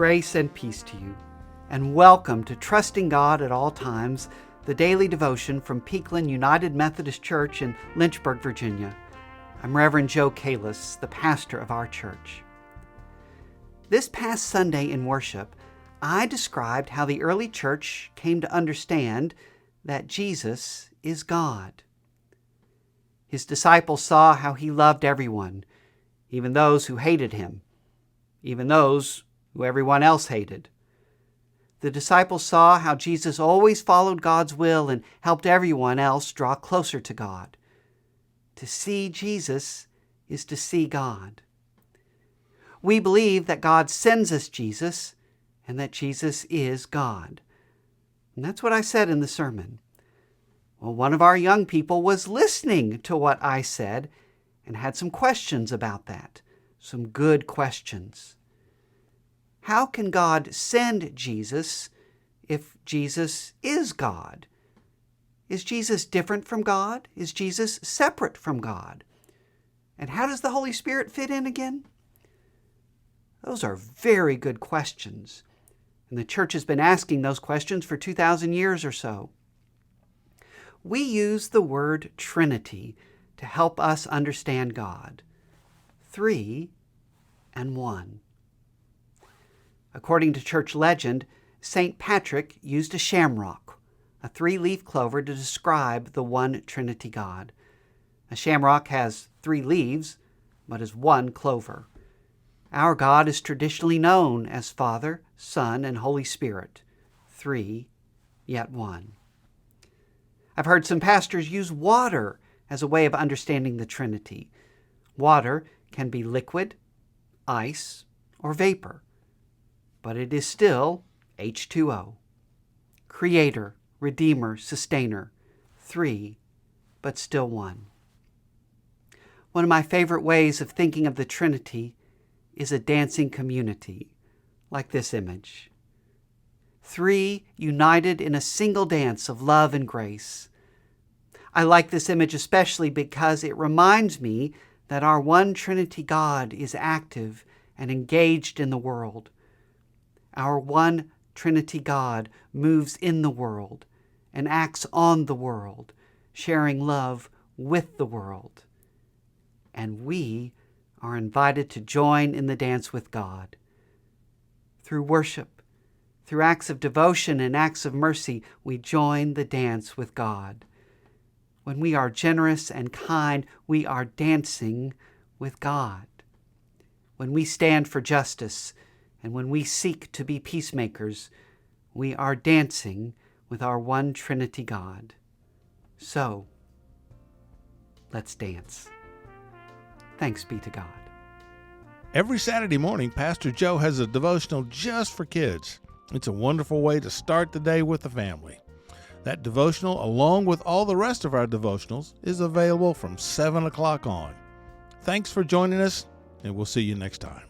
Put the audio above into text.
Grace and peace to you, and welcome to Trusting God at All Times, the daily devotion from Peakland United Methodist Church in Lynchburg, Virginia. I'm Reverend Joe Kalis, the pastor of our church. This past Sunday in worship, I described how the early church came to understand that Jesus is God. His disciples saw how he loved everyone, even those who hated him, even those who everyone else hated. The disciples saw how Jesus always followed God's will and helped everyone else draw closer to God. To see Jesus is to see God. We believe that God sends us Jesus and that Jesus is God. And that's what I said in the sermon. Well, one of our young people was listening to what I said and had some questions about that, some good questions. How can God send Jesus if Jesus is God? Is Jesus different from God? Is Jesus separate from God? And how does the Holy Spirit fit in again? Those are very good questions, and the church has been asking those questions for 2,000 years or so. We use the word Trinity to help us understand God. 3 and 1. According to church legend, St. Patrick used a shamrock, a 3-leaf clover, to describe the one Trinity God. A shamrock has 3 leaves, but is 1 clover. Our God is traditionally known as Father, Son, and Holy Spirit, 3, yet 1. I've heard some pastors use water as a way of understanding the Trinity. Water can be liquid, ice, or vapor, but it is still H2O. Creator, Redeemer, Sustainer, 3, but still 1. One of my favorite ways of thinking of the Trinity is a dancing community, like this image. 3 united in a single dance of love and grace. I like this image especially because it reminds me that our one Trinity God is active and engaged in the world. Our one Trinity God moves in the world and acts on the world, sharing love with the world. And we are invited to join in the dance with God. Through worship, through acts of devotion and acts of mercy, we join the dance with God. When we are generous and kind, we are dancing with God. When we stand for justice, and when we seek to be peacemakers, we are dancing with our one Trinity God. So, let's dance. Thanks be to God. Every Saturday morning, Pastor Joe has a devotional just for kids. It's a wonderful way to start the day with the family. That devotional, along with all the rest of our devotionals, is available from 7 o'clock on. Thanks for joining us, and we'll see you next time.